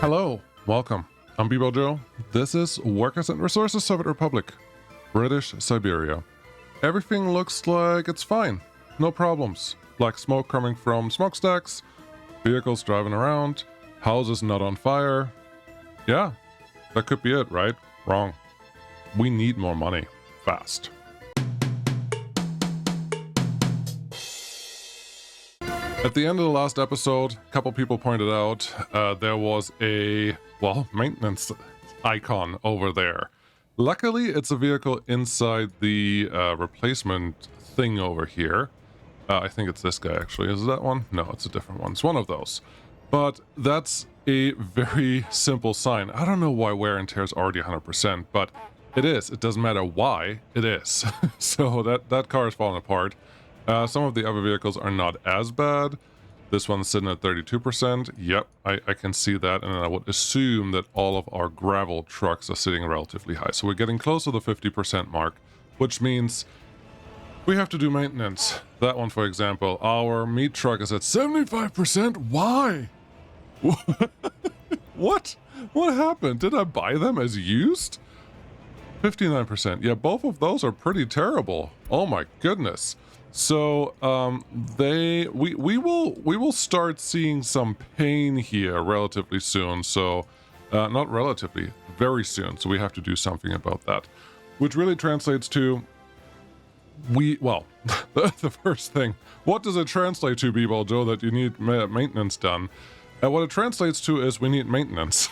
Hello, welcome. I'm Bebo Joe. This is Workers and Resources Soviet Republic, British Siberia. Everything looks like it's fine. No problems. Black smoke coming from smokestacks, vehicles driving around, houses not on fire. Yeah, that could be it, right? Wrong. We need more money. Fast. At the end of the last episode, a couple people pointed out there was a, maintenance icon over there. Luckily, it's a vehicle inside the replacement thing over here. I think it's this guy, actually. Is it that one? No, it's a different one. It's one of those. But that's a very simple sign. I don't know why wear and tear is already 100%, but it is. It doesn't matter why, it is. So that car is falling apart. Some of the other vehicles are not as bad. This one's sitting at 32%. Yep, I can see that, and I would assume that all of our gravel trucks are sitting relatively high. So we're getting close to the 50% mark, which means we have to do maintenance. That one, for example, our meat truck is at 75%. Why? What? What happened? Did I buy them as used? 59%. Yeah, both of those are pretty terrible. Oh my goodness. So we will start seeing some pain here relatively soon. So not relatively, very soon. So we have to do something about that, which really translates to the first thing. What does it translate to, Bebo Joe, that you need maintenance done? And what it translates to is we need maintenance.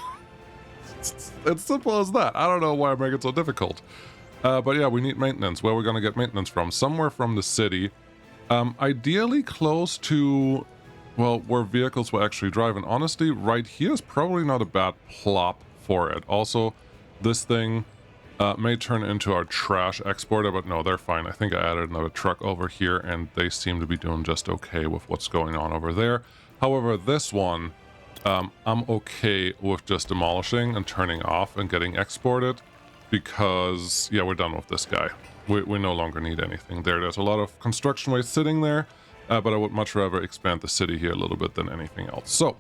It's simple as that. I don't know why I make it so difficult. But yeah, we need maintenance. Where we're going to get maintenance from? Somewhere from the city. Ideally close to, where vehicles will actually drive. And honestly, right here is probably not a bad plop for it. Also, this thing may turn into our trash exporter, but no, they're fine. I think I added another truck over here, and they seem to be doing just okay with what's going on over there. However, this one, I'm okay with just demolishing and turning off and getting exported. Because, yeah, we're done with this guy. We no longer need anything there. There's a lot of construction waste sitting there, but I would much rather expand the city here a little bit than anything else. So,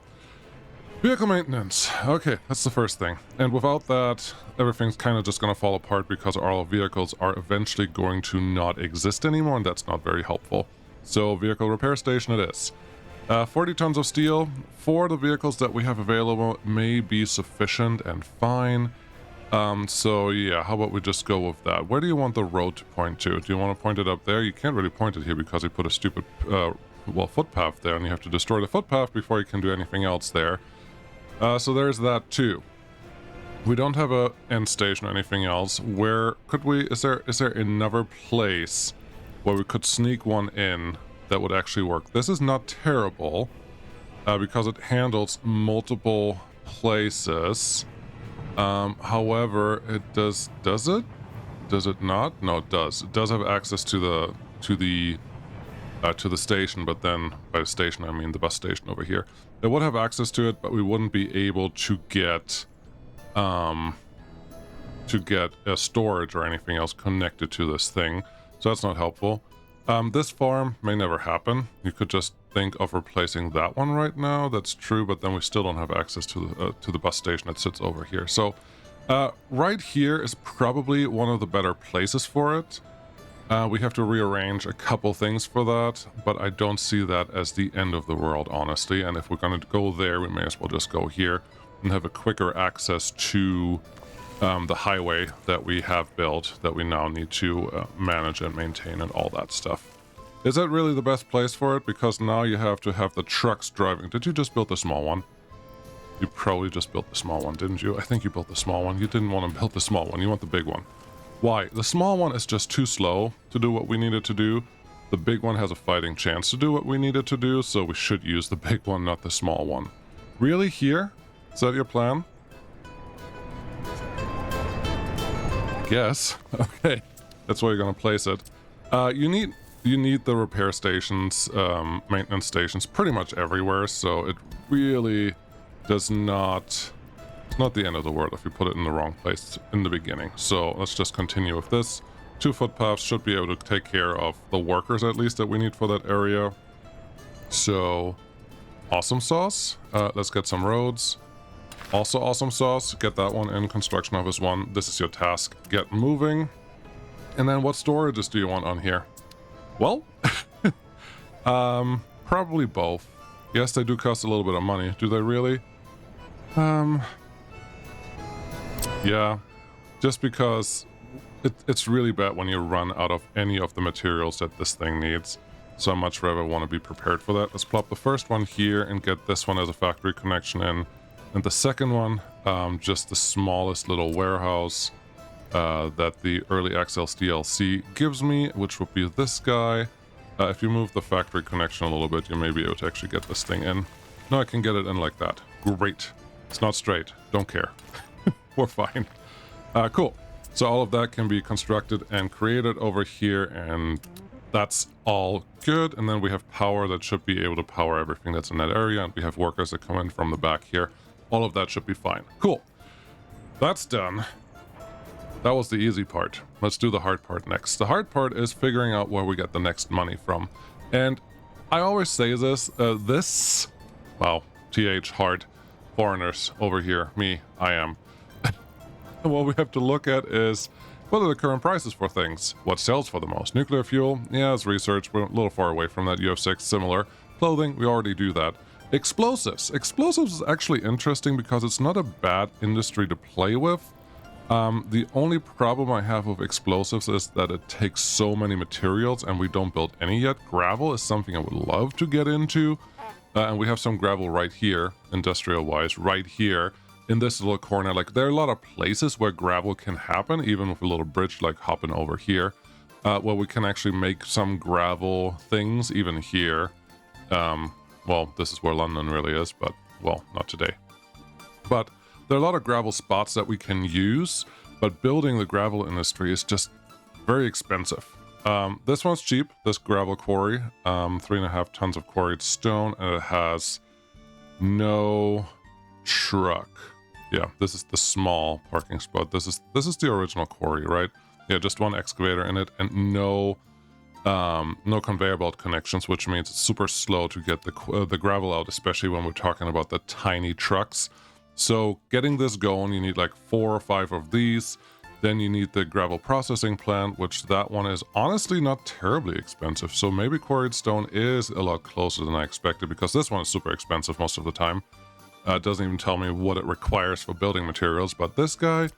vehicle maintenance. Okay, that's the first thing. And without that, everything's kind of just going to fall apart because all vehicles are eventually going to not exist anymore, and that's not very helpful. So, vehicle repair station it is. 40 tons of steel for the vehicles that we have available may be sufficient and fine. So yeah, how about we just go with that? Where do you want the road to point to? Do you want to point it up there? You can't really point it here because you put a stupid, footpath there, and you have to destroy the footpath before you can do anything else there. So there's that too. We don't have a end station or anything else. Where could we, is there another place where we could sneak one in that would actually work? This is not terrible, because it handles multiple places. However, it does it? Does it not? No, it does. It does have access to the station, but then by the station I mean the bus station over here. It would have access to it, but we wouldn't be able to get a storage or anything else connected to this thing. So that's not helpful. This farm may never happen. You could just think of replacing that one right now. That's true, but then we still don't have access to the bus station that sits over here. So right here is probably one of the better places for it. We have to rearrange a couple things for that, but I don't see that as the end of the world, honestly. And if we're going to go there, we may as well just go here and have a quicker access to the highway that we have built that we now need to manage and maintain and all that stuff. Is that really the best place for it? Because now you have to have the trucks driving. Did you just build the small one? You probably just built the small one, didn't you? I think you built the small one. You didn't want to build the small one. You want the big one. Why? The small one is just too slow to do what we needed to do. The big one has a fighting chance to do what we needed to do, so we should use the big one, not the small one. Really? Here? Is that your plan? Guess. Okay. That's where you're going to place it. You need the repair stations, maintenance stations pretty much everywhere, so it really does not... It's not the end of the world if you put it in the wrong place in the beginning. So let's just continue with this. 2 footpaths should be able to take care of the workers at least that we need for that area. So, awesome sauce. Let's get some roads. Also awesome sauce. Get that one in construction office 1. This is your task. Get moving. And then what storages do you want on here? Well, probably both. Yes, they do cost a little bit of money. Do they really? Yeah, just because it's really bad when you run out of any of the materials that this thing needs. So I much rather want to be prepared for that. Let's plop the first one here and get this one as a factory connection in. And the second one, just the smallest little warehouse that the early access DLC gives me, which would be this guy. If you move the factory connection a little bit, you may be able to actually get this thing in. No, I can get it in like that. Great. It's not straight. Don't care. We're fine. Cool. So all of that can be constructed and created over here, and that's all good. And then we have power that should be able to power everything that's in that area, and we have workers that come in from the back here. All of that should be fine. Cool. That's done. That was the easy part. Let's do the hard part next. The hard part is figuring out where we get the next money from. And I always say this, wow, TH hard, foreigners over here, me, I am. And what we have to look at is, what are the current prices for things? What sells for the most? Nuclear fuel? Yeah, it's research. We're a little far away from that. UF6, similar. Clothing, we already do that. Explosives. Explosives is actually interesting because it's not a bad industry to play with. The only problem I have with explosives is that it takes so many materials and we don't build any yet. Gravel is something I would love to get into. And we have some gravel right here, industrial-wise, right here in this little corner. Like, there are a lot of places where gravel can happen, even with a little bridge like hopping over here, where we can actually make some gravel things even here. Well, this is where London really is, but, well, not today. But there are a lot of gravel spots that we can use, but building the gravel industry is just very expensive. This one's cheap, this gravel quarry, 3.5 tons of quarried stone, and it has no truck. Yeah, this is the small parking spot. This is the original quarry, right? Yeah, just one excavator in it, and no conveyor belt connections, which means it's super slow to get the gravel out, especially when we're talking about the tiny trucks. So getting this going, you need like 4 or 5 of these. Then you need the gravel processing plant, which that one is honestly not terribly expensive. So maybe quarried stone is a lot closer than I expected, because this one is super expensive most of the time. It doesn't even tell me what it requires for building materials, but this guy,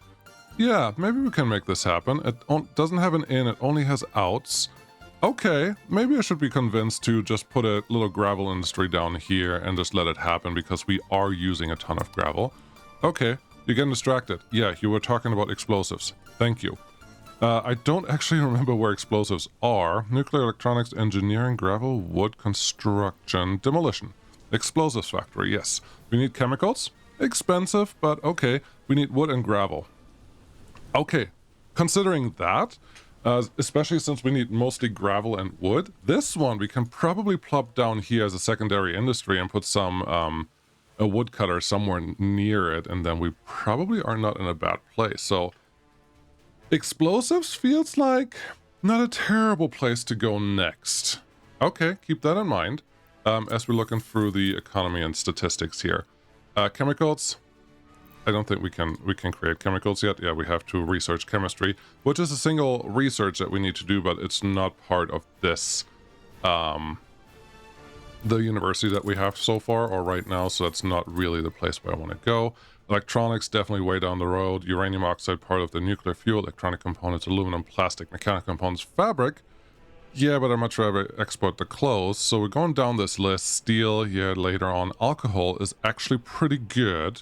yeah, maybe we can make this happen. It doesn't have an in, it only has outs. Okay, maybe I should be convinced to just put a little gravel industry down here and just let it happen, because we are using a ton of gravel. Okay, you're getting distracted. Yeah, you were talking about explosives. Thank you. I don't actually remember where explosives are. Nuclear, electronics, engineering, gravel, wood, construction, demolition. Explosives factory, yes. We need chemicals. Expensive, but okay. We need wood and gravel. Okay, considering that, especially since we need mostly gravel and wood, this one we can probably plop down here as a secondary industry and put some a woodcutter somewhere near it, and then we probably are not in a bad place. So explosives feels like not a terrible place to go next. Okay, keep that in mind as we're looking through the economy and statistics here. Chemicals, I don't think we can create chemicals yet. Yeah, we have to research chemistry, which is a single research that we need to do, but it's not part of this the university that we have so far or right now, so that's not really the place where I want to go. Electronics, definitely way down the road. Uranium oxide, part of the nuclear fuel. Electronic components, aluminum, plastic, mechanical components, fabric. Yeah, but I'd much rather export the clothes. So we're going down this list. Steel, yeah, later on. Alcohol is actually pretty good.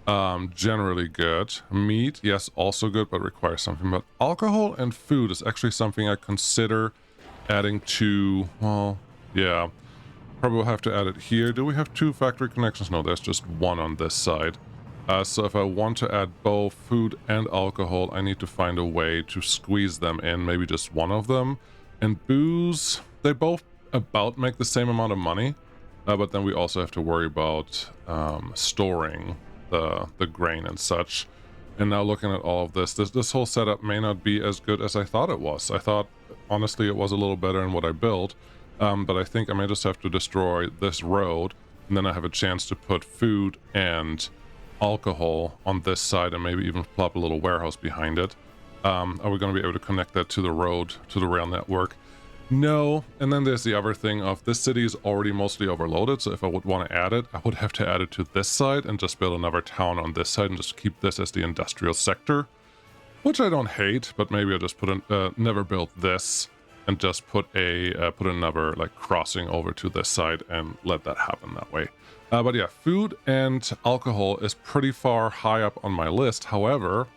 Generally good. Meat, yes, also good, but requires something. But alcohol and food is actually something I consider adding to, well, yeah. Probably will have to add it here. Do we have 2 factory connections? No, there's just 1 on this side. So if I want to add both food and alcohol, I need to find a way to squeeze them in, maybe just one of them. And booze, they both about make the same amount of money, but then we also have to worry about storing the grain and such. And now looking at all of this whole setup may not be as good as I thought it was. I thought, honestly, it was a little better than what I built. But I think I may just have to destroy this road, and then I have a chance to put food and alcohol on this side and maybe even plop a little warehouse behind it. Are we going to be able to connect that to the road, to the rail network? No. And then there's the other thing of this city is already mostly overloaded, so if I would want to add it, I would have to add it to this side and just build another town on this side and just keep this as the industrial sector, which I don't hate, but maybe I'll just put never build this and just put another like crossing over to this side and let that happen that way. But yeah, food and alcohol is pretty far high up on my list. However,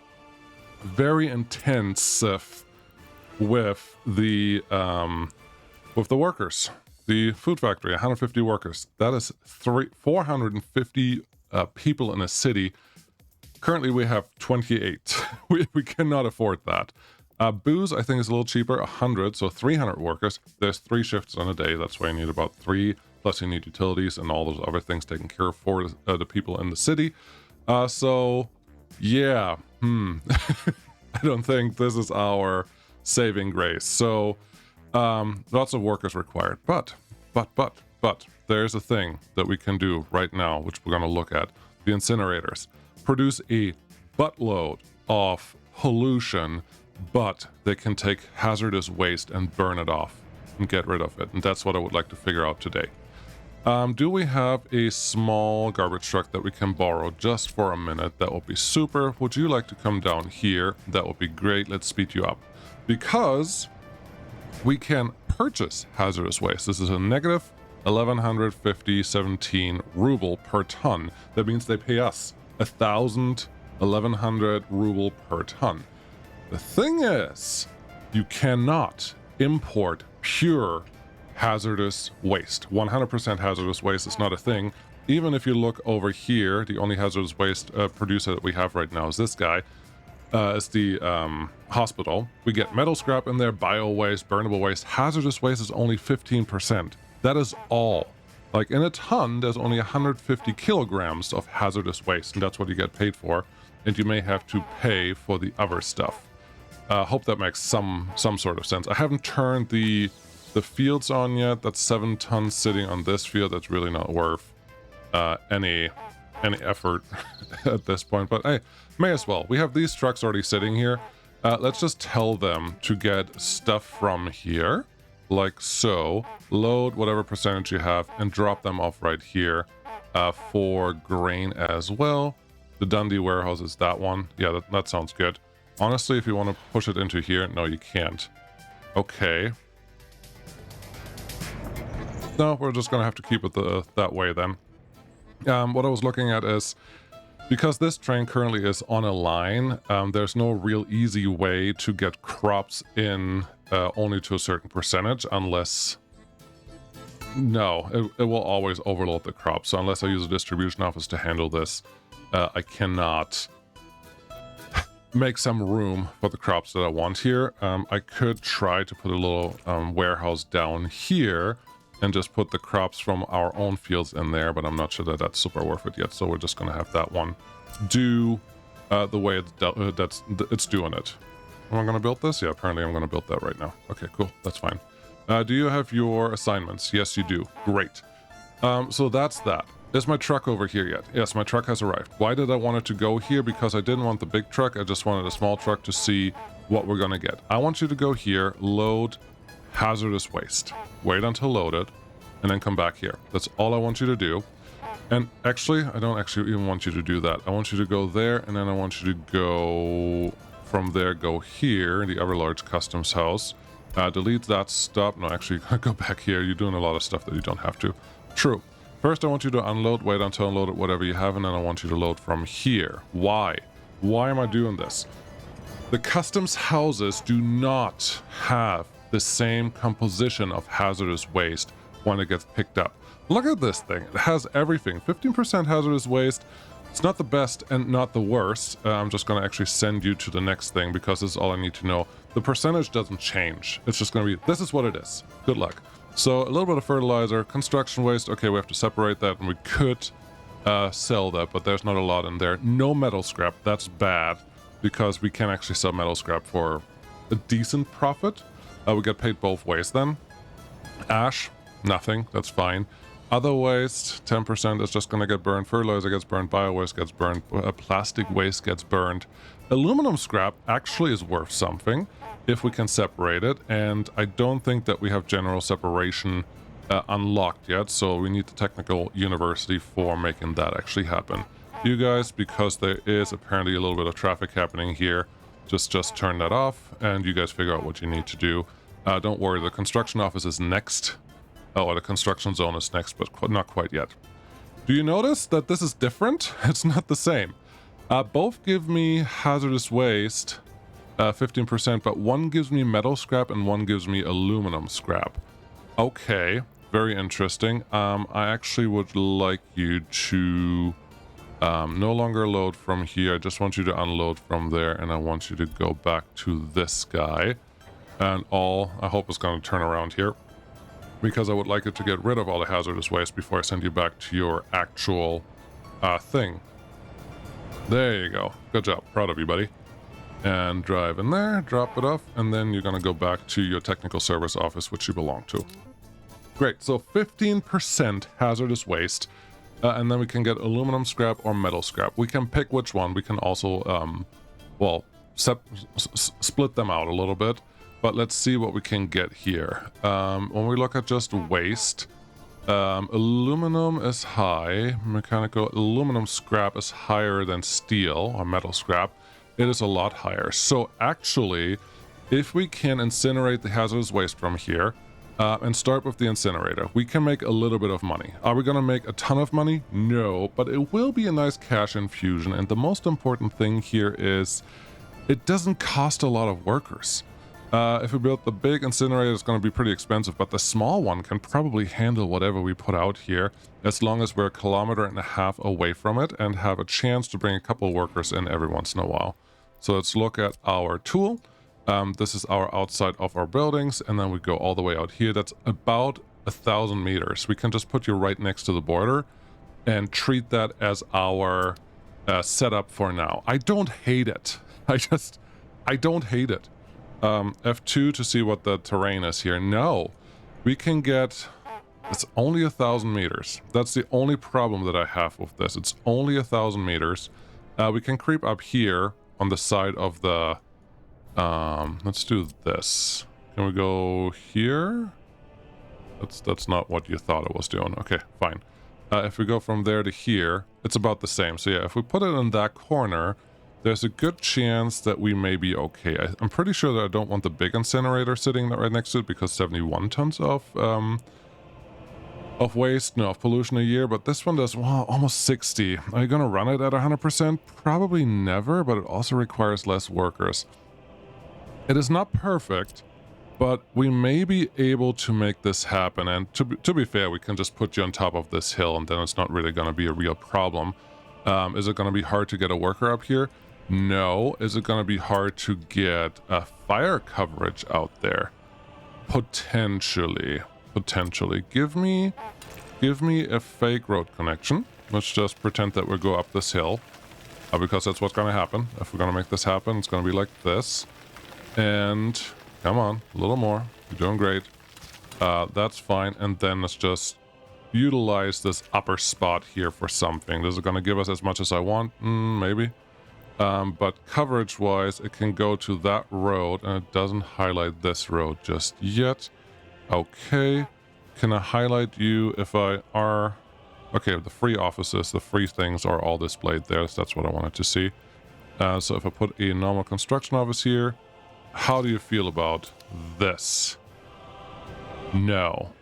very intensive with the workers. The food factory, 150 workers. That is 450 people in a city. Currently, we have 28. we cannot afford that. Booze, I think, is a little cheaper, 100, so 300 workers. There's 3 shifts on a day. That's why you need about 3, plus you need utilities and all those other things taken care of for the people in the city. So, yeah, I don't think this is our saving grace. So, lots of workers required. But, there's a thing that we can do right now, which we're going to look at. The incinerators produce a buttload of pollution, but they can take hazardous waste and burn it off and get rid of it. And that's what I would like to figure out today. Do we have a small garbage truck that we can borrow just for a minute? That would be super. Would you like to come down here? That would be great. Let's speed you up. Because we can purchase hazardous waste. This is a negative 1150.17 ruble per ton. That means they pay us 1100 ruble per ton. The thing is, you cannot import pure hazardous waste. 100% hazardous waste is not a thing. Even if you look over here, the only hazardous waste producer that we have right now is this guy. It's the hospital. We get metal scrap in there, bio waste, burnable waste. Hazardous waste is only 15%. That is all. Like in a ton, there's only 150 kilograms of hazardous waste, and that's what you get paid for. And you may have to pay for the other stuff. Hope that makes some sort of sense. I haven't turned the fields on yet. That's 7 tons sitting on this field. That's really not worth any effort at this point. But hey, may as well. We have these trucks already sitting here. Let's just tell them to get stuff from here, like so. Load whatever percentage you have and drop them off right here for grain as well. The Dundee warehouse is that one. Yeah, that sounds good. Honestly, if you want to push it into here, no, you can't. Okay. No, we're just going to have to keep it that way then. What I was looking at is, because this train currently is on a line, there's no real easy way to get crops in only to a certain percentage unless... No, it will always overload the crops. So unless I use a distribution office to handle this, I cannot make some room for the crops that I want here. I could try to put a little warehouse down here and just put the crops from our own fields in there, but I'm not sure that that's super worth it yet, so we're just going to have that one do the way it's doing it. Am I going to build this? Yeah, apparently I'm going to build that right now. Okay, cool. That's fine. Do you have your assignments? Yes, you do. Great. So that's that. Is my truck over here yet? Yes, my truck has arrived. Why did I want it to go here? Because I didn't want the big truck. I just wanted a small truck to see what we're going to get. I want you to go here, load hazardous waste. Wait until loaded, and then come back here. That's all I want you to do. And actually, I don't actually even want you to do that. I want you to go there, and then I want you to go from there, go here, the other large customs house. Delete that, stop. No, actually, go back here. You're doing a lot of stuff that you don't have to. True. First, I want you to unload, wait until unloaded, whatever you have, and then I want you to load from here. Why? Why am I doing this? The customs houses do not have the same composition of hazardous waste when it gets picked up. Look at this thing. It has everything. 15% hazardous waste. It's not the best and not the worst. I'm just going to actually send you to the next thing because this is all I need to know. The percentage doesn't change. It's just going to be, this is what it is. Good luck. So a little bit of fertilizer, construction waste. Okay, we have to separate that, and we could sell that, but there's not a lot in there. No metal scrap. That's bad because we can actually sell metal scrap for a decent profit. We get paid both ways then. Ash, nothing. That's fine. Other waste, 10% is just going to get burned. Fertilizer gets burned, bio-waste gets burned, plastic waste gets burned. Aluminum scrap actually is worth something if we can separate it, and I don't think that we have general separation unlocked yet, so we need the technical university for making that actually happen. You guys, because there is apparently a little bit of traffic happening here, just turn that off, and you guys figure out what you need to do. Don't worry, the construction office is next. Oh, the construction zone is next, but not quite yet. Do you notice that this is different? It's not the same. Both give me hazardous waste, 15%, but one gives me metal scrap and one gives me aluminum scrap. Okay, very interesting. I actually would like you to no longer load from here. I just want you to unload from there, and I want you to go back to this guy. And I hope it's going to turn around here, because I would like it to get rid of all the hazardous waste before I send you back to your actual thing. There you go. Good job. Proud of you, buddy. And drive in there, drop it off, and then you're going to go back to your technical service office, which you belong to. Great. So 15% hazardous waste, and then we can get aluminum scrap or metal scrap. We can pick which one. We can also, split them out a little bit. But let's see what we can get here. When we look at just waste, aluminum is high. Mechanical aluminum scrap is higher than steel or metal scrap. It is a lot higher. So actually, if we can incinerate the hazardous waste from here and start with the incinerator, we can make a little bit of money. Are we going to make a ton of money? No, but it will be a nice cash infusion. And the most important thing here is it doesn't cost a lot of workers. If we build the big incinerator, it's going to be pretty expensive, but the small one can probably handle whatever we put out here, as long as we're 1.5 kilometers away from it and have a chance to bring a couple workers in every once in a while. So let's look at our tool. This is our outside of our buildings, and then we go all the way out here. That's about 1,000 meters. We can just put you right next to the border and treat that as our setup for now. I don't hate it. I don't hate it. F2 to see what the terrain is here. No, we can get, it's only 1,000 meters. That's the only problem that I have with this. It's only 1,000 meters. We can creep up here on the side of the, let's do this. Can we go here? That's not what you thought it was doing. Okay, fine. If we go from there to here, it's about the same. So yeah, if we put it in that corner, there's a good chance that we may be okay. I'm pretty sure that I don't want the big incinerator sitting right next to it, because 71 tons of waste, no, of pollution a year, but this one does, well, almost 60. Are you going to run it at 100%? Probably never, but it also requires less workers. It is not perfect, but we may be able to make this happen, and to be fair, we can just put you on top of this hill, and then it's not really going to be a real problem. Is it going to be hard to get a worker up here? No. Is it going to be hard to get a fire coverage out there? Potentially. Give me a fake road connection. Let's just pretend that we go up this hill, because that's what's going to happen. If we're going to make this happen, it's going to be like this. And come on, a little more. You're doing great. That's fine. And then let's just utilize this upper spot here for something. This is going to give us as much as I want. Maybe. But coverage-wise, it can go to that road, and it doesn't highlight this road just yet. Okay. Can I highlight you if I are... Okay, the free offices, the free things are all displayed there. So that's what I wanted to see. So if I put a normal construction office here, how do you feel about this? No.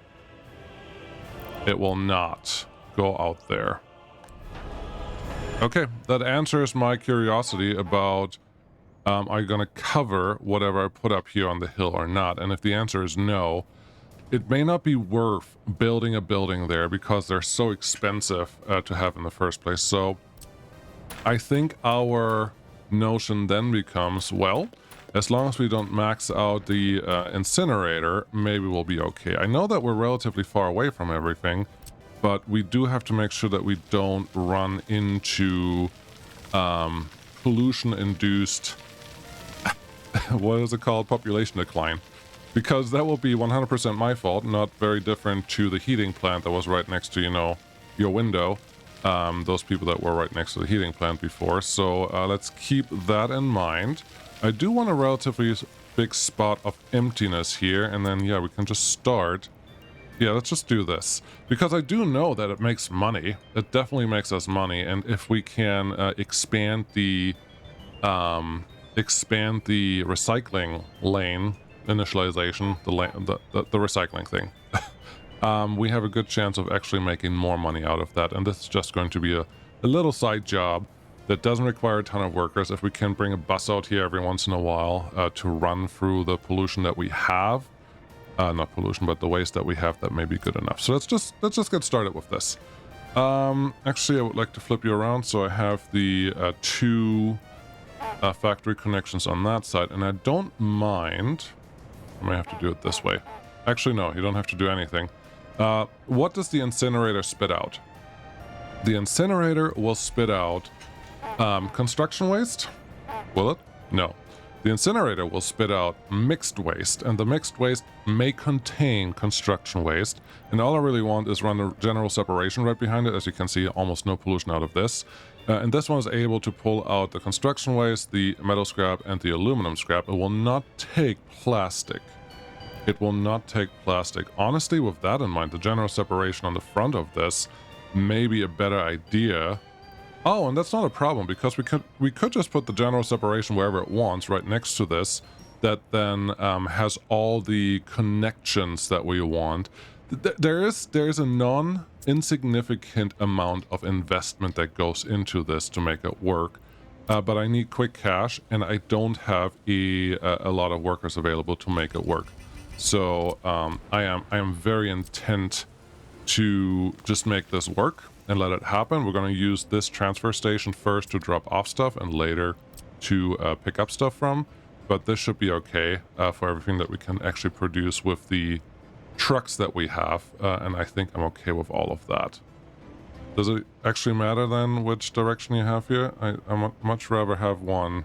It will not go out there. Okay, that answers my curiosity about are you going to cover whatever I put up here on the hill or not? And if the answer is no, it may not be worth building a building there, because they're so expensive to have in the first place. So I think our notion then becomes, well, as long as we don't max out the incinerator, maybe we'll be okay. I know that we're relatively far away from everything, but we do have to make sure that we don't run into pollution-induced, what is it called? Population decline. because that will be 100% my fault, not very different to the heating plant that was right next to, you know, your window. Those people that were right next to the heating plant before. So let's keep that in mind. I do want a relatively big spot of emptiness here, and then yeah, we can just start. Yeah, let's just do this, because I do know that it makes money. It definitely makes us money, and if we can expand the recycling lane initialization, the recycling thing, we have a good chance of actually making more money out of that. And this is just going to be a little side job that doesn't require a ton of workers. If we can bring a bus out here every once in a while to run through the pollution that we have, not pollution, but the waste that we have, that may be good enough. So let's just get started with this. Actually, I would like to flip you around so I have the two factory connections on that side, and I don't mind. I may have to do it this way. Actually, no, you don't have to do anything. What does the incinerator spit out? The incinerator will spit out construction waste. Will it? No. The incinerator will spit out mixed waste, and the mixed waste may contain construction waste. And all I really want is run a general separation right behind it. As you can see, almost no pollution out of this. And this one is able to pull out the construction waste, the metal scrap, and the aluminum scrap. It will not take plastic. It will not take plastic. Honestly, with that in mind, the general separation on the front of this may be a better idea. Oh, and that's not a problem, because we could just put the general separation wherever it wants, right next to this, that then has all the connections that we want. There is a non-insignificant amount of investment that goes into this to make it work, but I need quick cash, and I don't have a lot of workers available to make it work. So I am very intent to just make this work and let it happen. We're going to use this transfer station first to drop off stuff and later to pick up stuff from. But this should be okay for everything that we can actually produce with the trucks that we have. And I think I'm okay with all of that. Does it actually matter then which direction you have here? I much rather have one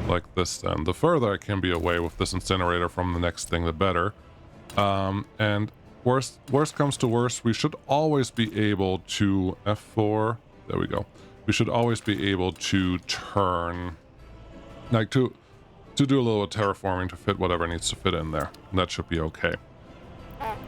like this then. The further I can be away with this incinerator from the next thing, the better. And worst comes to worst, we should always be able to F4. There we go. We should always be able to turn, like to do a little terraforming to fit whatever needs to fit in there. That should be okay.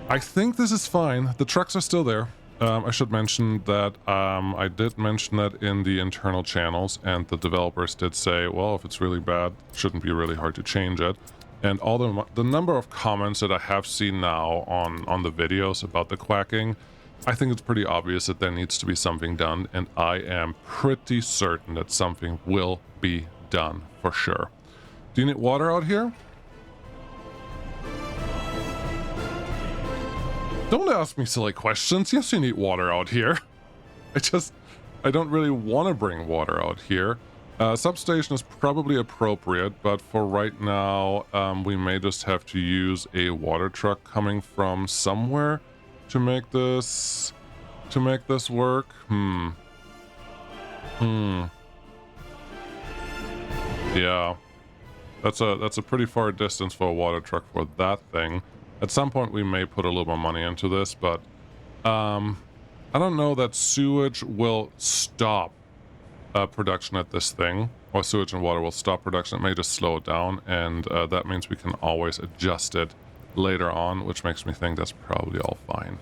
I think this is fine. The trucks are still there. I should mention that I did mention that in the internal channels, and the developers did say, well, if it's really bad, it shouldn't be really hard to change it. And all the number of comments that I have seen now on the videos about the quacking, I think it's pretty obvious that there needs to be something done, and I am pretty certain that something will be done for sure. Do you need water out here? Don't ask me silly questions. Yes, you need water out here. I don't really want to bring water out here. Substation is probably appropriate, but for right now, we may just have to use a water truck coming from somewhere to make this work. Yeah, that's a pretty far distance for a water truck for that thing. At some point, we may put a little more money into this, but I don't know that sewage will stop production at this thing, or sewage and water will stop production. It may just slow it down, and that means we can always adjust it later on, which makes me think that's probably all fine.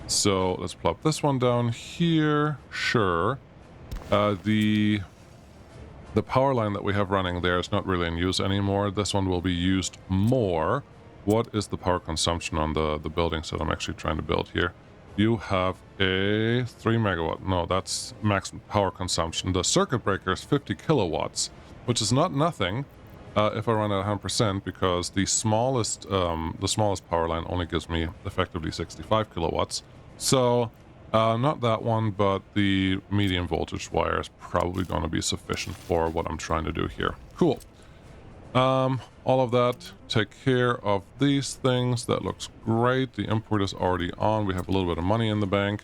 So let's plop this one down here. Sure. The power line that we have running there is not really in use anymore. This one will be used more. What is the power consumption on the buildings that I'm actually trying to build here? You have a 3 megawatt. No, that's max power consumption. The circuit breaker is 50 kilowatts, which is not nothing if I run at 100%, because the smallest power line only gives me effectively 65 kilowatts. So not that one, but the medium voltage wire is probably going to be sufficient for what I'm trying to do here. Cool. All of that, take care of these things. That looks great. The import is already on. We have a little bit of money in the bank.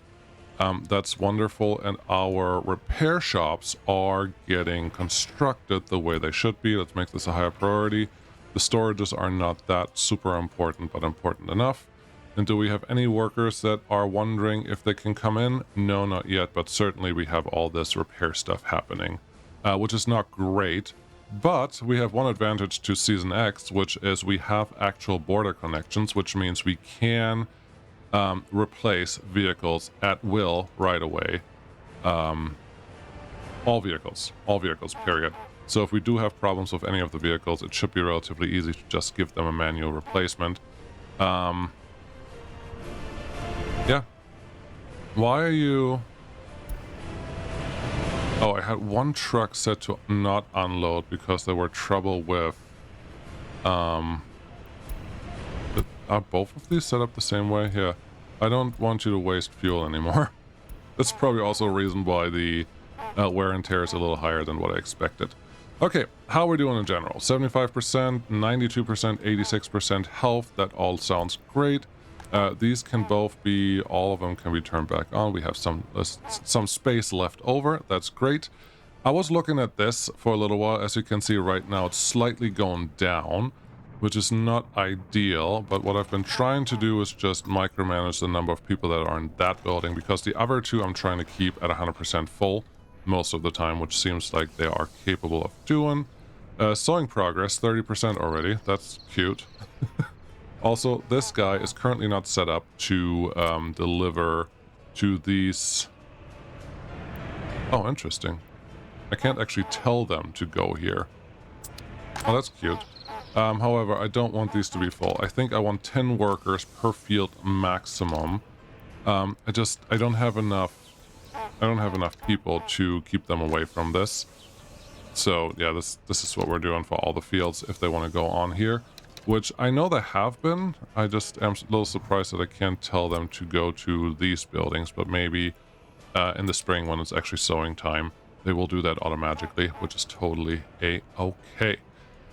That's wonderful, and our repair shops are getting constructed the way they should be. Let's make this a higher priority. The storages are not that super important, but important enough. And do we have any workers that are wondering if they can come in? No, not yet, but certainly we have all this repair stuff happening, which is not great. But we have one advantage to Season X, which is we have actual border connections, which means we can replace vehicles at will right away. All vehicles, period. So if we do have problems with any of the vehicles, it should be relatively easy to just give them a manual replacement. Yeah. Why are you... Oh, I had one truck set to not unload because there were trouble with... Are both of these set up the same way? Yeah. I don't want you to waste fuel anymore. That's probably also a reason why the wear and tear is a little higher than what I expected. Okay, how are we doing in general? 75%, 92%, 86% health. That all sounds great. These can both be, all of them can be turned back on. We have some space left over. That's great. I was looking at this for a little while. As you can see right now, it's slightly going down, which is not ideal. But what I've been trying to do is just micromanage the number of people that are in that building, because the other two I'm trying to keep at 100% full most of the time, which seems like they are capable of doing. Sewing progress, 30% already. That's cute. Also, this guy is currently not set up to deliver to these... Oh, interesting. I can't actually tell them to go here. Oh, that's cute. However, I don't want these to be full. I think I want 10 workers per field maximum. I don't have enough people to keep them away from this. So yeah, this is what we're doing for all the fields if they want to go on here, which I know they have been. I just am a little surprised that I can't tell them to go to these buildings, but maybe in the spring when it's actually sowing time, they will do that automatically, which is totally a-okay.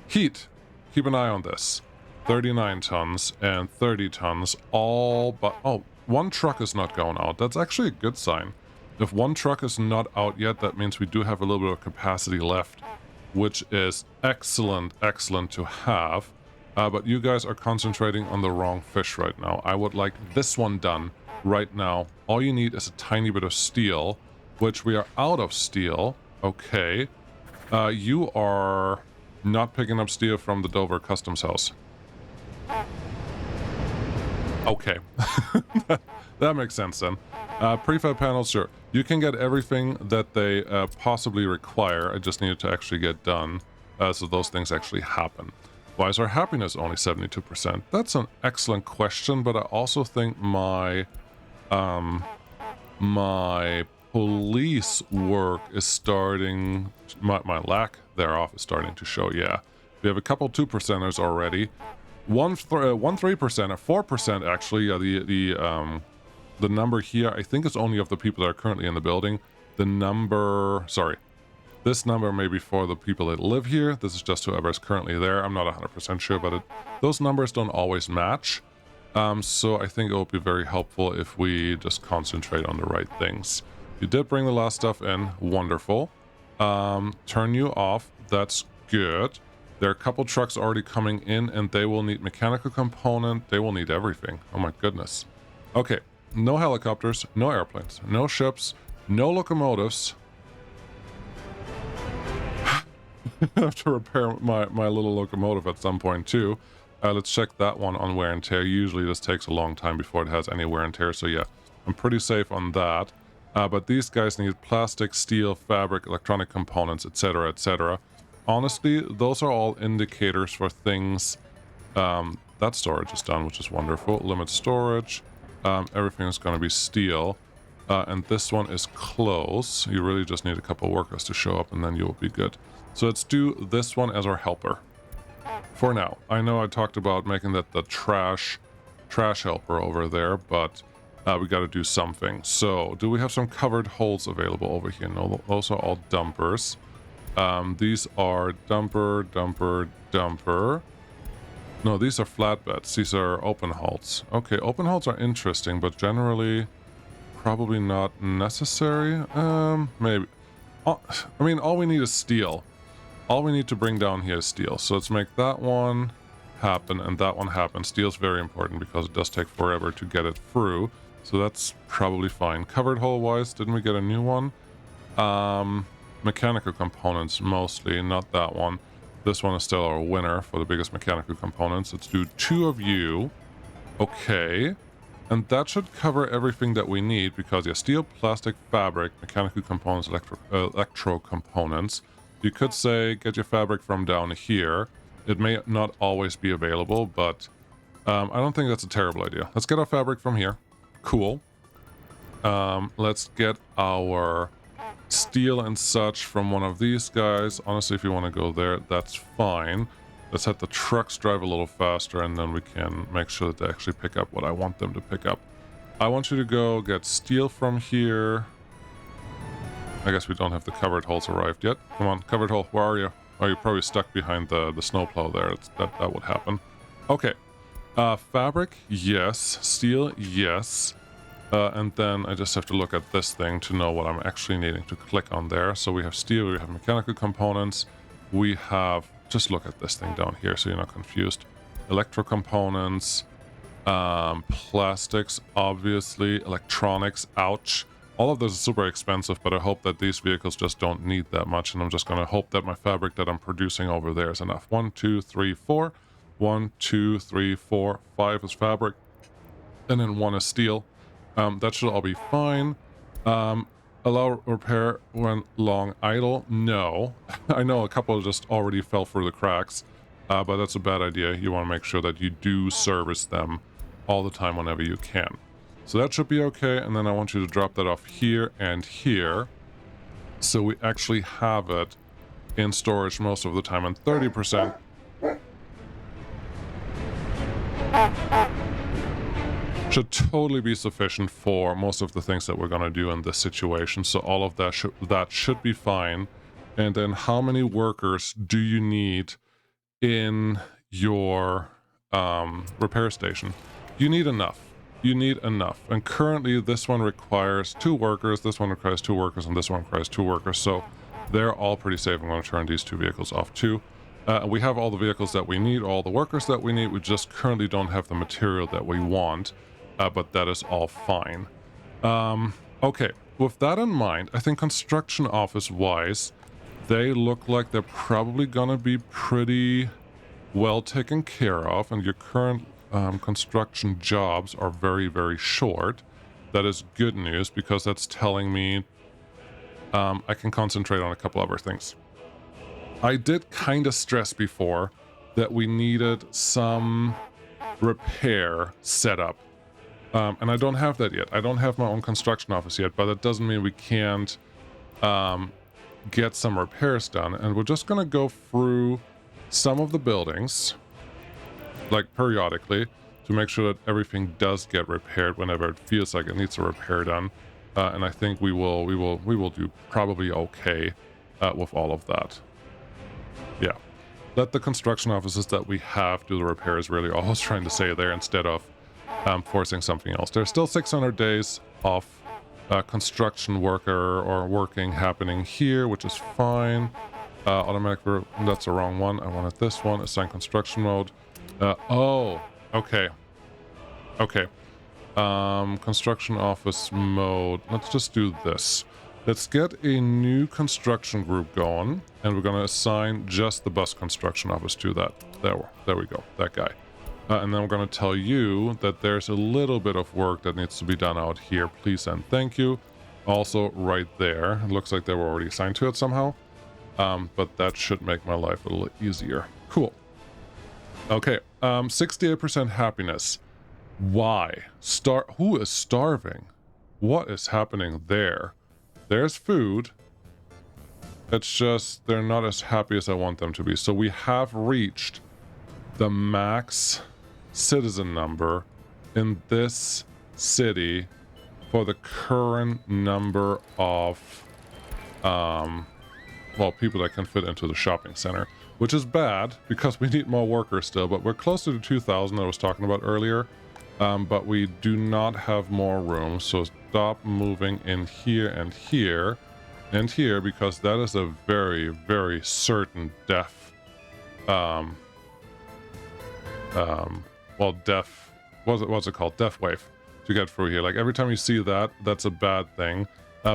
Heat, keep an eye on this. 39 tons and 30 tons, all but... Oh, one truck is not going out. That's actually a good sign. If one truck is not out yet, that means we do have a little bit of capacity left, which is excellent to have. But you guys are concentrating on the wrong fish right now. I would like this one done right now. All you need is a tiny bit of steel, which we are out of steel. Okay. You are not picking up steel from the Dover Customs House. Okay. That makes sense then. Prefab panels, sure. You can get everything that they possibly require. I just need it to actually get done. So those things actually happen. Why is our happiness only 72%? That's an excellent question, but I also think my my police work is starting, my lack thereof is starting to show. Yeah, we have a couple 2%ers already. One 3%, 4% actually. Yeah, the number here, I think, is only of the people that are currently in the building. The number, sorry, this number may be for the people that live here. This is just whoever is currently there. I'm not 100% sure, but those numbers don't always match. So I think it will be very helpful if we just concentrate on the right things. You did bring the last stuff in. Wonderful. Turn you off. That's good. There are a couple trucks already coming in, and they will need mechanical component. They will need everything. Oh my goodness. Okay. No helicopters, no airplanes, no ships, no locomotives. I have to repair my little locomotive at some point too. Let's check that one on wear and tear. Usually this takes a long time before it has any wear and tear, so yeah, I'm pretty safe on that. But these guys need plastic, steel, fabric, electronic components, etc., etc. Honestly, those are all indicators for things. That storage is done, which is wonderful. Limit storage. Everything is going to be steel. And this one is close. You really just need a couple workers to show up and then you'll be good. So let's do this one as our helper. For now. I know I talked about making that the trash helper over there, but we got to do something. So, do we have some covered holes available over here? No, those are all dumpers. These are dumper. No, these are flatbeds. These are open hulls. Okay, open hulls are interesting, but generally... probably not necessary. Maybe. I mean, all we need is steel. All we need to bring down here is steel. So let's make that one happen and that one happen. Steel's very important because it does take forever to get it through. So that's probably fine. Covered hole wise, didn't we get a new one? Mechanical components mostly, not that one. This one is still our winner for the biggest mechanical components. Let's do 2 of you. Okay. And that should cover everything that we need because, yeah, steel, plastic, fabric, mechanical components, electro components. You could say get your fabric from down here. It may not always be available, but I don't think that's a terrible idea. Let's get our fabric from here. Cool. Let's get our steel and such from one of these guys. Honestly, if you want to go there, that's fine. Let's have the trucks drive a little faster, and then we can make sure that they actually pick up what I want them to pick up. I want you to go get steel from here. I guess we don't have the covered holes arrived yet. Come on, covered hole, where are you? Oh, you're probably stuck behind the snowplow there. That would happen. Okay. Fabric, yes. Steel, yes. And then I just have to look at this thing to know what I'm actually needing to click on there. So we have steel, we have mechanical components, we have... Just look at this thing down here so you're not confused. Electro components, plastics, obviously, electronics, ouch. All of this is super expensive, but I hope that these vehicles just don't need that much, and I'm just going to hope that my fabric that I'm producing over there is enough. 1, 2, 3, 4. 1, 2, 3, 4, 5 is fabric, and then 1 is steel. That should all be fine. Allow repair when long idle? No. I know a couple just already fell through the cracks, but that's a bad idea. You want to make sure that you do service them all the time whenever you can. So that should be okay, and then I want you to drop that off here and here, so we actually have it in storage most of the time, and 30%... should totally be sufficient for most of the things that we're going to do in this situation. So all of that should be fine. And then how many workers do you need in your repair station? You need enough. You need enough. And currently this one requires 2 workers, this one requires 2 workers, and this one requires 2 workers. So they're all pretty safe. I'm going to turn these 2 vehicles off too. We have all the vehicles that we need, all the workers that we need. We just currently don't have the material that we want. But that is all fine. Okay, with that in mind, I think construction office-wise, they look like they're probably gonna be pretty well taken care of, and your current construction jobs are very, very short. That is good news, because that's telling me I can concentrate on a couple other things. I did kind of stress before that we needed some repair setup. And I don't have that yet. I don't have my own construction office yet, but that doesn't mean we can't get some repairs done. And we're just going to go through some of the buildings, like periodically, to make sure that everything does get repaired whenever it feels like it needs a repair done. And I think we will do probably okay with all of that. Yeah. Let the construction offices that we have do the repairs, really. All I was trying to say there, instead of forcing something else. There's still 600 days of construction worker or working happening here, which is fine. Automatic, that's the wrong one. I wanted this one. Assign construction mode. Oh, okay. Okay. Construction office mode. Let's just do this. Let's get a new construction group going, and we're going to assign just the bus construction office to that. There we go. That guy. And then we're going to tell you that there's a little bit of work that needs to be done out here. Please and thank you. Also right there. It looks like they were already assigned to it somehow. But that should make my life a little easier. Cool. Okay. 68% happiness. Why? Who is starving? What is happening there? There's food. It's just they're not as happy as I want them to be. So we have reached the max citizen number in this city for the current number of well, people that can fit into the shopping center, which is bad because we need more workers still, but we're closer to 2,000 I was talking about earlier. But we do not have more room, so stop moving in here and here and here, because that is a very, very certain death. Well, death, what's it called? Death wave to get through here. Like every time you see that, that's a bad thing.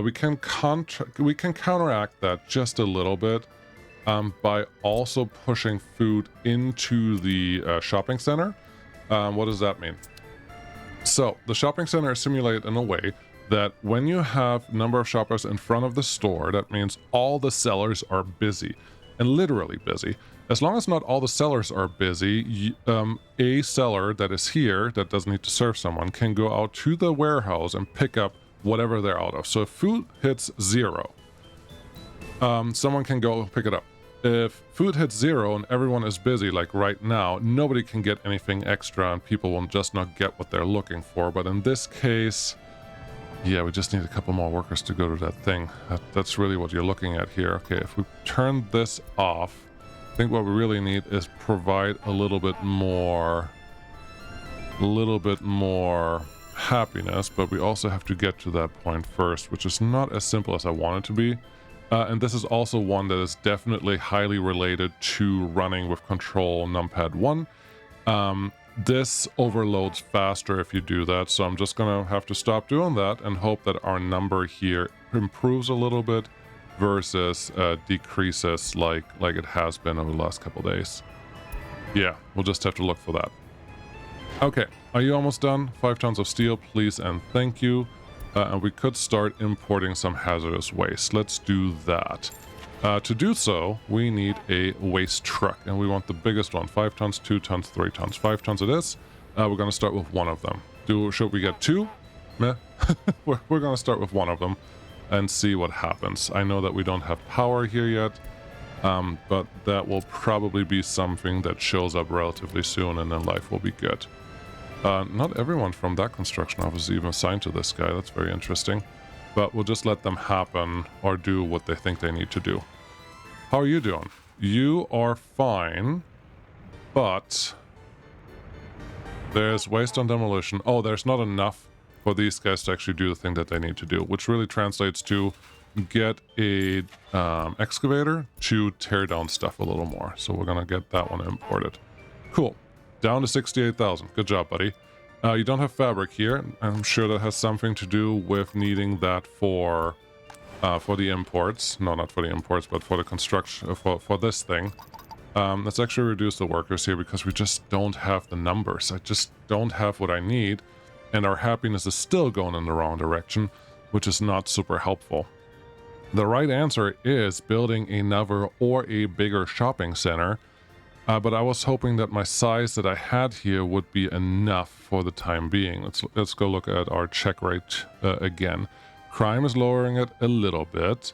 We can counteract that just a little bit by also pushing food into the shopping center. What does that mean? So the shopping center is simulated in a way that when you have number of shoppers in front of the store, that means all the sellers are busy, and literally busy. As long as not all the sellers are busy, a seller that is here that doesn't need to serve someone can go out to the warehouse and pick up whatever they're out of. So if food hits 0, someone can go pick it up. If food hits 0 and everyone is busy, like right now, nobody can get anything extra and people will just not get what they're looking for. But in this case, yeah, we just need a couple more workers to go to that thing. That's really what you're looking at here. Okay, if we turn this off, I think what we really need is provide a little bit more happiness, but we also have to get to that point first, which is not as simple as I want it to be. And this is also one that is definitely highly related to running with control numpad 1. This overloads faster if you do that, so I'm just gonna have to stop doing that and hope that our number here improves a little bit versus decreases like it has been over the last couple days. Yeah, we'll just have to look for that. Okay, are you almost done? 5 tons of steel, please and thank you. And we could start importing some hazardous waste. Let's do that. To do so, we need a waste truck, and we want the biggest one. 5 tons, 2 tons, 3 tons. 5 tons it is. We're going to start with one of them. Should we get 2? Meh. We're going to start with one of them and see what happens. I know that we don't have power here yet, but that will probably be something that shows up relatively soon, and then life will be good. Not everyone from that construction office is even assigned to this guy. That's very interesting. But we'll just let them happen or do what they think they need to do. How are you doing? You are fine, but there's waste on demolition. Oh, there's not enough for these guys to actually do the thing that they need to do, which really translates to get a excavator to tear down stuff a little more. So we're going to get that one imported. Cool. Down to 68,000. Good job, buddy. You don't have fabric here. I'm sure that has something to do with needing that for the imports. No, not for the imports, but for the construction, for this thing. Let's actually reduce the workers here because we just don't have the numbers. I just don't have what I need, and our happiness is still going in the wrong direction, which is not super helpful. The right answer is building another or a bigger shopping center. But I was hoping that my size that I had here would be enough for the time being. Let's go look at our check rate again. Crime is lowering it a little bit.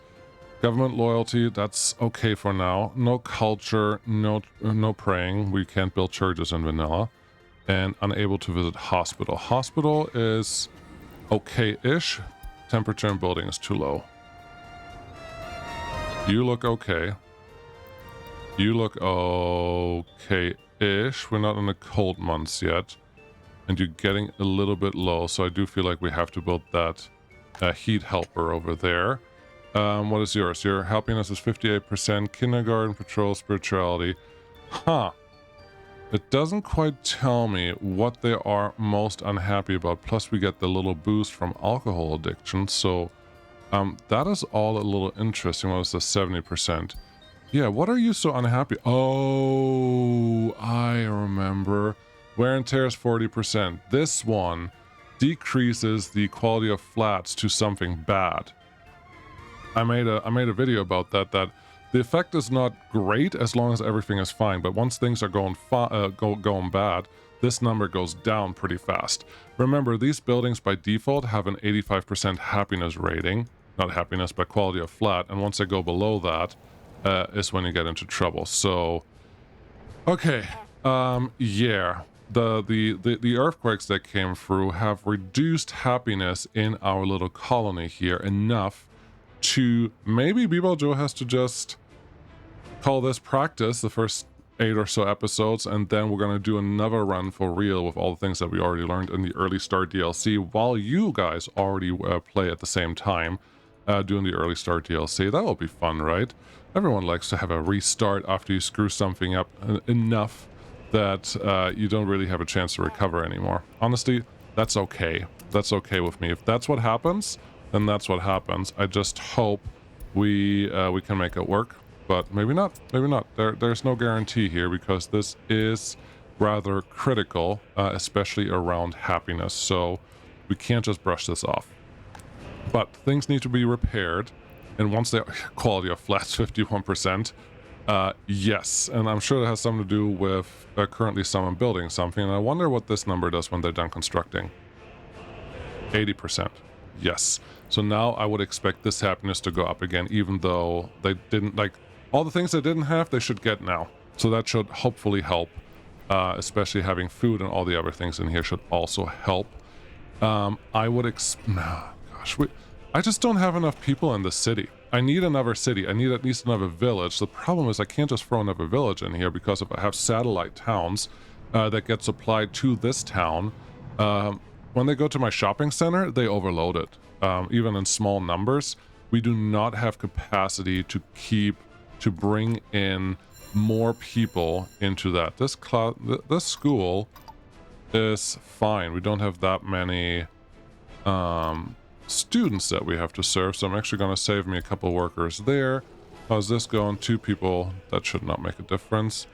Government loyalty, that's okay for now. No culture, no praying. We can't build churches in vanilla. And unable to visit hospital. Hospital is okay-ish. Temperature in building is too low. You look okay. You look okay-ish. We're not in the cold months yet. And you're getting a little bit low, so I do feel like we have to build that heat helper over there. What is yours? Your happiness is 58%. Kindergarten, patrol, spirituality. Huh. It doesn't quite tell me what they are most unhappy about. Plus, we get the little boost from alcohol addiction. So, that is all a little interesting. What was the 70%? Yeah, what are you so unhappy? Oh, I remember. Wear and tear is 40%. This one decreases the quality of flats to something bad. I made a video about that the effect is not great as long as everything is fine, but once things are going bad, this number goes down pretty fast. Remember, these buildings by default have an 85% happiness rating. Not happiness, but quality of flat, and once they go below that, is when you get into trouble. So, okay, yeah, the earthquakes that came through have reduced happiness in our little colony here enough to maybe Bebo Joe has to just call this practice. The first 8 or so episodes, and then we're going to do another run for real with all the things that we already learned in the early start DLC, while you guys already play at the same time, doing the early start DLC. That will be fun, right? Everyone likes to have a restart after you screw something up enough that you don't really have a chance to recover anymore. Honestly, that's okay. That's okay with me. If that's what happens, then that's what happens. I just hope we can make it work, but maybe not. Maybe not. There's no guarantee here, because this is rather critical, especially around happiness. So we can't just brush this off. But things need to be repaired, and once the quality of flats 51%, yes, and I'm sure it has something to do with currently someone building something, and I wonder what this number does when they're done constructing. 80%. Yes. So now I would expect this happiness to go up again, even though they didn't, like, all the things they didn't have, they should get now. So that should hopefully help, especially having food and all the other things in here should also help. I would gosh, I just don't have enough people in the city. I need another city. I need at least another village. The problem is I can't just throw another village in here, because if I have satellite towns that get supplied to this town, when they go to my shopping center, they overload it. Even in small numbers, we do not have capacity to bring in more people into that. This school is fine. We don't have that many students that we have to serve, so I'm actually going to save me a couple workers there. How's this going? 2 people. That should not make a difference.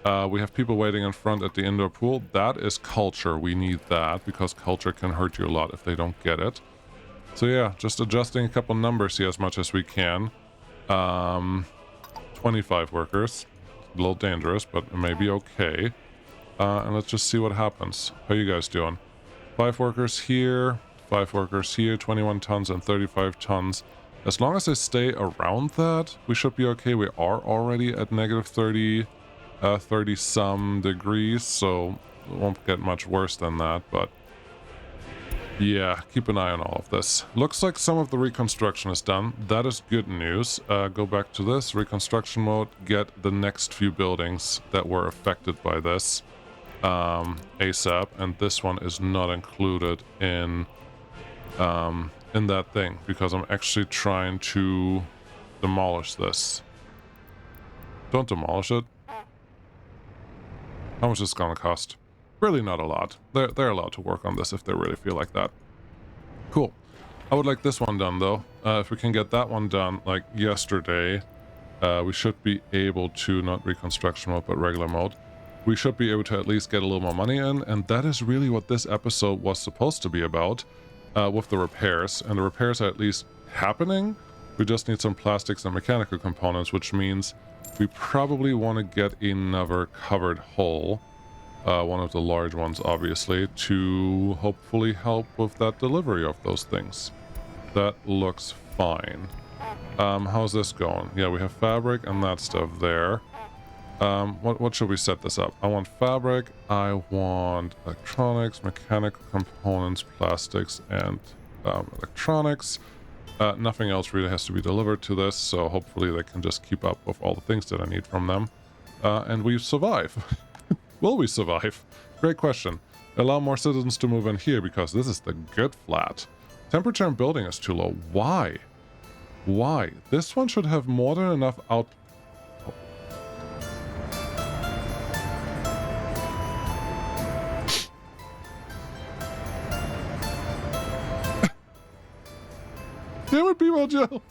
We have people waiting in front at the indoor pool. That is culture. We need that, because culture can hurt you a lot if they don't get it. So yeah, just adjusting a couple numbers here as much as we can. 25 workers. A little dangerous, but it may be okay. And let's just see what happens. How you guys doing? 5 workers here, 5 workers here, 21 tons and 35 tons. As long as they stay around that, we should be okay. We are already at negative 30 some degrees, so it won't get much worse than that, but yeah, keep an eye on all of this. Looks like some of the reconstruction is done. That is good news. Go back to this reconstruction mode, get the next few buildings that were affected by this ASAP, and this one is not included in that thing, because I'm actually trying to demolish this. Don't demolish it. How much is this gonna cost? Really not a lot. They're allowed to work on this if they really feel like that. Cool. I would like this one done, though. If we can get that one done, like yesterday, we should be able to, not reconstruction mode, but regular mode, we should be able to at least get a little more money in, and that is really what this episode was supposed to be about, with the repairs. And the repairs are at least happening. We just need some plastics and mechanical components, which means we probably want to get another covered hull, one of the large ones obviously, to hopefully help with that delivery of those things. That looks fine. How's this going? Yeah, we have fabric and that stuff there. What should we set this up? I want fabric, I want electronics, mechanical components, plastics, and electronics. Nothing else really has to be delivered to this, so hopefully they can just keep up with all the things that I need from them. And we survive. Will we survive? Great question. Allow more citizens to move in here, because this is the good flat. Temperature in building is too low. Why? Why? This one should have more than enough out... Damn it, people, Joe!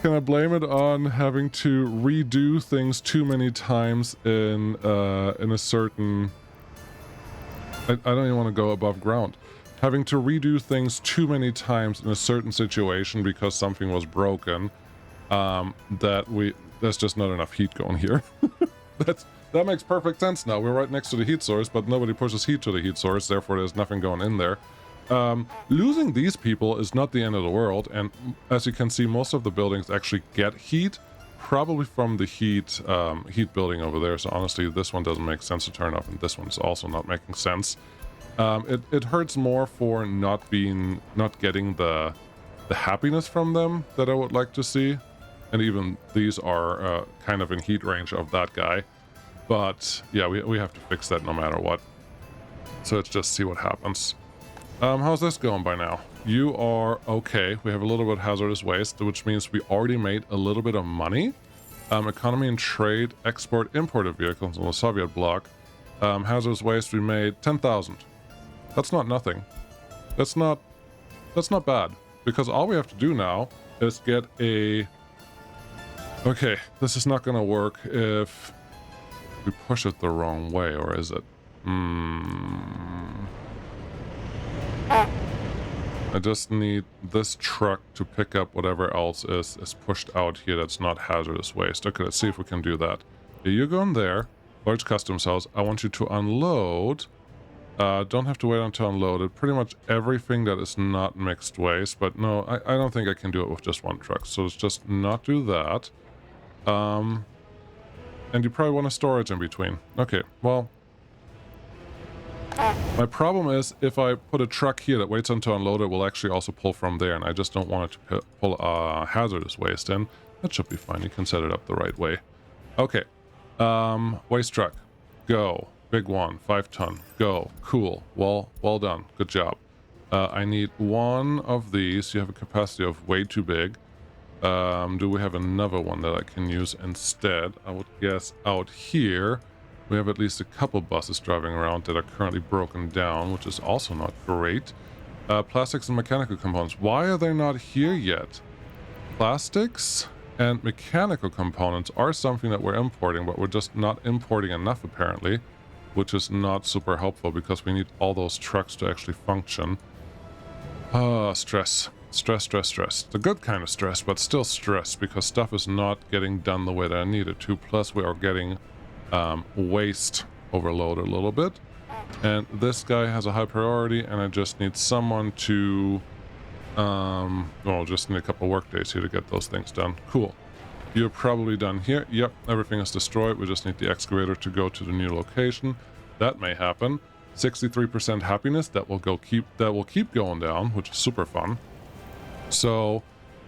Can I blame it on having to redo things too many times in a certain... I don't even want to go above ground. Having to redo things too many times in a certain situation because something was broken, there's just not enough heat going here. That makes perfect sense now. We're right next to the heat source, but nobody pushes heat to the heat source, therefore there's nothing going in there. Losing these people is not the end of the world, and as you can see, most of the buildings actually get heat, probably from the heat building over there. So honestly, this one doesn't make sense to turn off, and this one's also not making sense. It hurts more for not getting the happiness from them that I would like to see. And even these are kind of in heat range of that guy. But yeah, we have to fix that no matter what. So let's just see what happens. How's this going by now? You are okay. We have a little bit of hazardous waste, which means we already made a little bit of money. Economy and trade, export, import of vehicles on the Soviet bloc. Hazardous waste, we made 10,000. That's not nothing. That's not bad. Because all we have to do now is get a... Okay, this is not gonna work if we push it the wrong way, or is it? I just need this truck to pick up whatever else is pushed out here that's not hazardous waste. Okay, let's see if we can do that. Yeah, you go in there, large customs house. I want you to unload. Don't have to wait until unloaded. Pretty much everything that is not mixed waste, but no, I don't think I can do it with just one truck. So let's just not do that. And you probably want a storage in between. Okay, well... My problem is, if I put a truck here that waits until unloaded, it will actually also pull from there, and I just don't want it to pull hazardous waste in. That should be fine. You can set it up the right way. Okay. Waste truck. Go. Big one. 5 ton. Go. Cool. Well done. Good job. I need one of these. You have a capacity of way too big. Do we have another one that I can use instead? I would guess out here. We have at least a couple buses driving around that are currently broken down, which is also not great. Plastics and mechanical components. Why are they not here yet? Plastics and mechanical components are something that we're importing, but we're just not importing enough apparently, which is not super helpful because we need all those trucks to actually function. Stress. Stress. The good kind of stress, but still stress because stuff is not getting done the way that I need it to. Plus we are getting waste overload a little bit, and this guy has a high priority, and I just need someone to well, just need a couple work days here to get those things done. Cool. You're probably done here. Yep, everything is destroyed. We just need the excavator to go to the new location. That may happen. 63% happiness. That will keep going down, which is super fun. So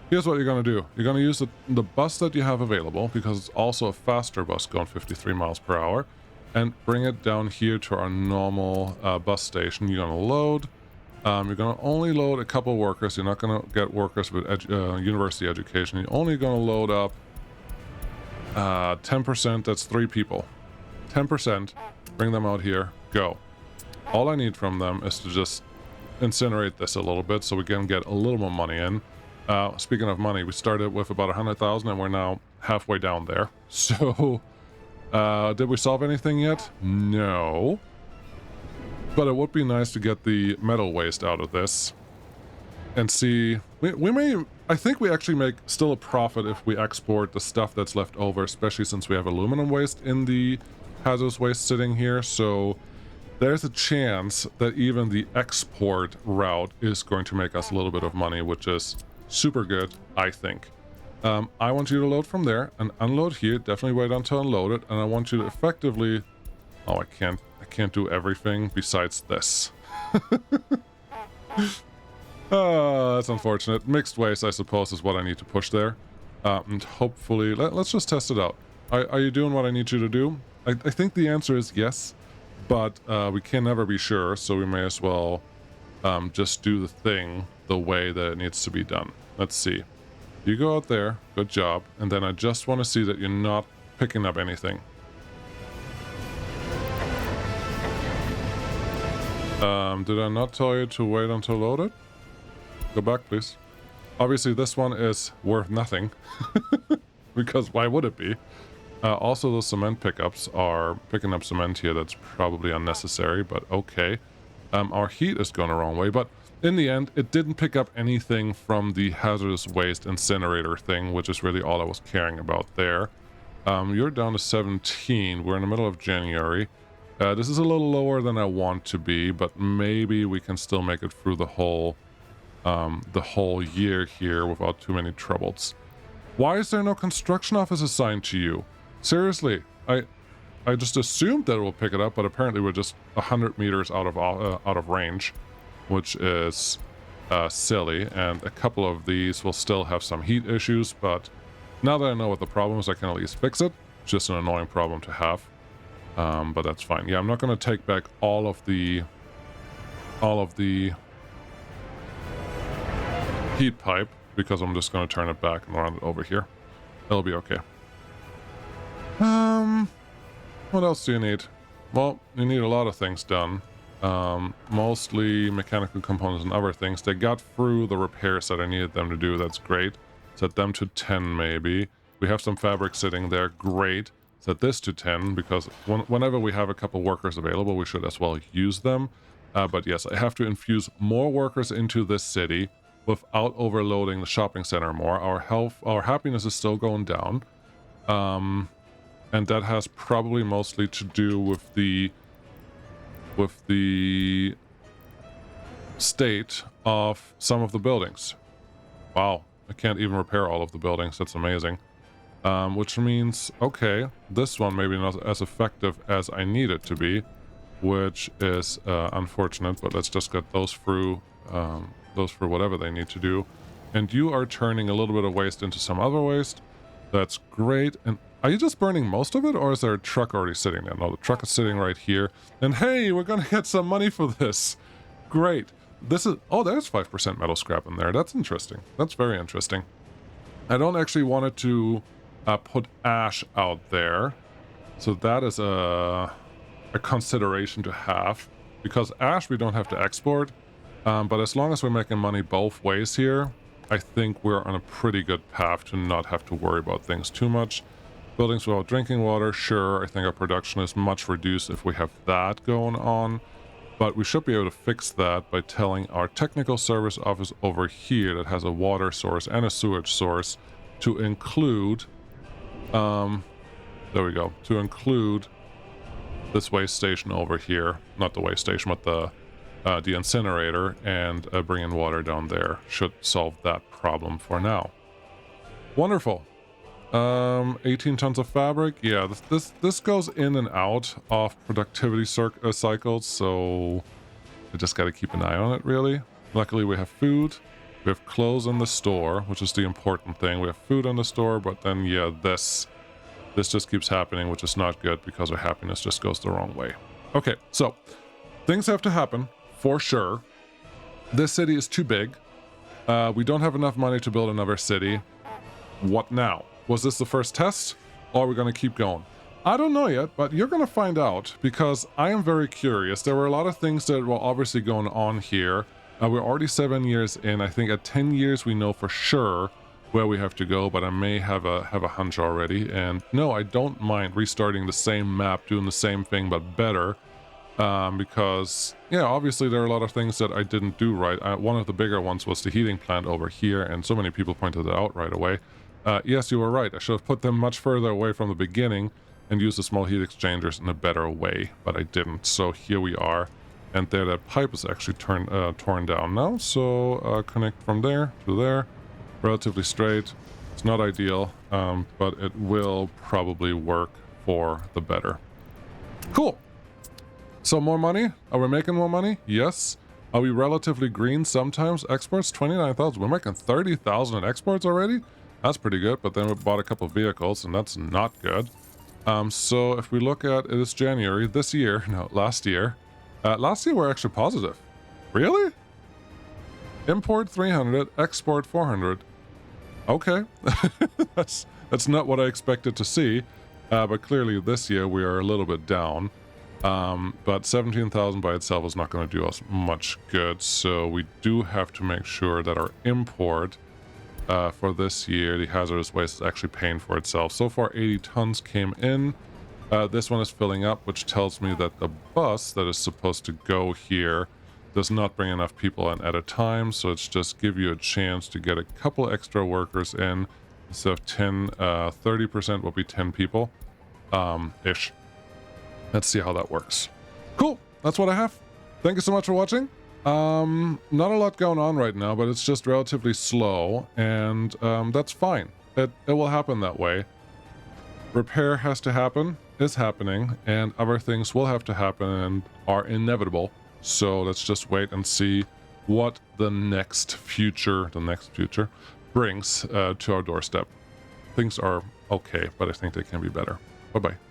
here's what you're going to do. You're going to use the bus that you have available, because it's also a faster bus going 53 miles per hour, and bring it down here to our normal bus station. You're going to load. You're going to only load a couple workers. You're not going to get workers with university education. You're only going to load up 10%. That's 3 people. 10%. Bring them out here. Go. All I need from them is to just incinerate this a little bit so we can get a little more money in. Speaking of money, we started with about 100,000 and we're now halfway down there. So, did we solve anything yet? No. But it would be nice to get the metal waste out of this and see. We may, I think we actually make still a profit if we export the stuff that's left over, especially since we have aluminum waste in the hazardous waste sitting here. So there's a chance that even the export route is going to make us a little bit of money, which is super good, I think. I want you to load from there and unload here. Definitely wait until unloaded, and I want you to effectively... Oh, I can't do everything besides this. That's unfortunate. Mixed waste, I suppose, is what I need to push there. And hopefully... Let's just test it out. Are you doing what I need you to do? I think the answer is yes, but we can never be sure, so we may as well just do the thing the way that it needs to be done. Let's see. You go out there, good job, and then I just want to see that you're not picking up anything. Did I not tell you to wait until loaded? Go back, please. Obviously, this one is worth nothing, because why would it be? Also, the cement pickups are picking up cement here. That's probably unnecessary, but okay. Our heat is going the wrong way, but in the end, it didn't pick up anything from the hazardous waste incinerator thing, which is really all I was caring about there. You're down to 17. We're in the middle of January. This is a little lower than I want to be, but maybe we can still make it through the whole year here without too many troubles. Why is there no construction office assigned to you? Seriously, I just assumed that it will pick it up, but apparently we're just 100 meters out of range, which is silly. And a couple of these will still have some heat issues, but Now that I know what the problem is, I can at least fix it. It's just an annoying problem to have. But that's fine. Yeah, I'm not going to take back all of the heat pipe, because I'm just going to turn it back and run it over here. It'll be okay. What else do you need? Well, you need a lot of things done. Mostly mechanical components and other things. They got through the repairs that I needed them to do. That's great. Set them to 10 maybe. We have some fabric sitting there. Great. Set this to 10, because whenever we have a couple workers available, we should as well use them. But yes, I have to infuse more workers into this city without overloading the shopping center more. Our happiness is still going down. And that has probably mostly to do with the state of some of the buildings. Wow, I can't even repair all of the buildings. That's amazing. Which means, okay, this one maybe not as effective as I need it to be, which is unfortunate, but let's just get those through whatever they need to do. And you are turning a little bit of waste into some other waste. That's great. And are you just burning most of it, or is there a truck already sitting there? No, the truck is sitting right here. And hey, we're gonna get some money for this. Great. This is, oh, there's 5% metal scrap in there. That's interesting. That's very interesting. I don't actually want it to put ash out there. So that is a consideration to have, because ash we don't have to export. But as long as we're making money both ways here, I think we're on a pretty good path to not have to worry about things too much. Buildings without drinking water, sure, I think our production is much reduced if we have that going on. But we should be able to fix that by telling our technical service office over here that has a water source and a sewage source to include, there we go, to include this waste station over here. Not the waste station, but the incinerator, and bring in water down there. Should solve that problem for now. Wonderful. 18 tons of fabric. Yeah, this goes in and out of productivity cycles, so I just got to keep an eye on it, really. Luckily, we have food. We have clothes in the store, which is the important thing. We have food in the store, but then, yeah, this just keeps happening, which is not good, because our happiness just goes the wrong way. Okay, so things have to happen, for sure. This city is too big. We don't have enough money to build another city. What now? Was this the first test, or are we going to keep going? I don't know yet, but you're going to find out, because I am very curious. There were a lot of things that were obviously going on here. We're already 7 years in. I think at 10 years we know for sure where we have to go, but I may have a hunch already. And no, I don't mind restarting the same map, doing the same thing, but better. Because, yeah, obviously there are a lot of things that I didn't do right. One of the bigger ones was the heating plant over here, and so many people pointed it out right away. Yes, you were right. I should have put them much further away from the beginning and used the small heat exchangers in a better way, but I didn't. So here we are, and there that pipe is actually torn down now. So connect from there to there, relatively straight. It's not ideal, but it will probably work for the better. Cool. So more money? Are we making more money? Yes. Are we relatively green sometimes? Exports 29,000. We're making 30,000 in exports already? That's pretty good, but then we bought a couple of vehicles, and that's not good. So if we look at it is January this year, no, last year. Last year we're actually positive. Really? Import 300, export 400. Okay. that's not what I expected to see. But clearly this year we are a little bit down. But 17,000 by itself is not going to do us much good. So we do have to make sure that our import for this year, the hazardous waste, is actually paying for itself. So far 80 tons came in. This one is filling up, which tells me that the bus that is supposed to go here does not bring enough people in at a time. So it's just give you a chance to get a couple extra workers in. Instead of 30% will be 10 people ish. Let's see how that works. Cool. That's what I have. Thank you so much for watching. Not a lot going on right now, but it's just relatively slow, and that's fine. It will happen that way. Repair has to happen, is happening, and other things will have to happen and are inevitable. So let's just wait and see what the next future brings to our doorstep. things are okay, but I think they can be better. Bye-bye.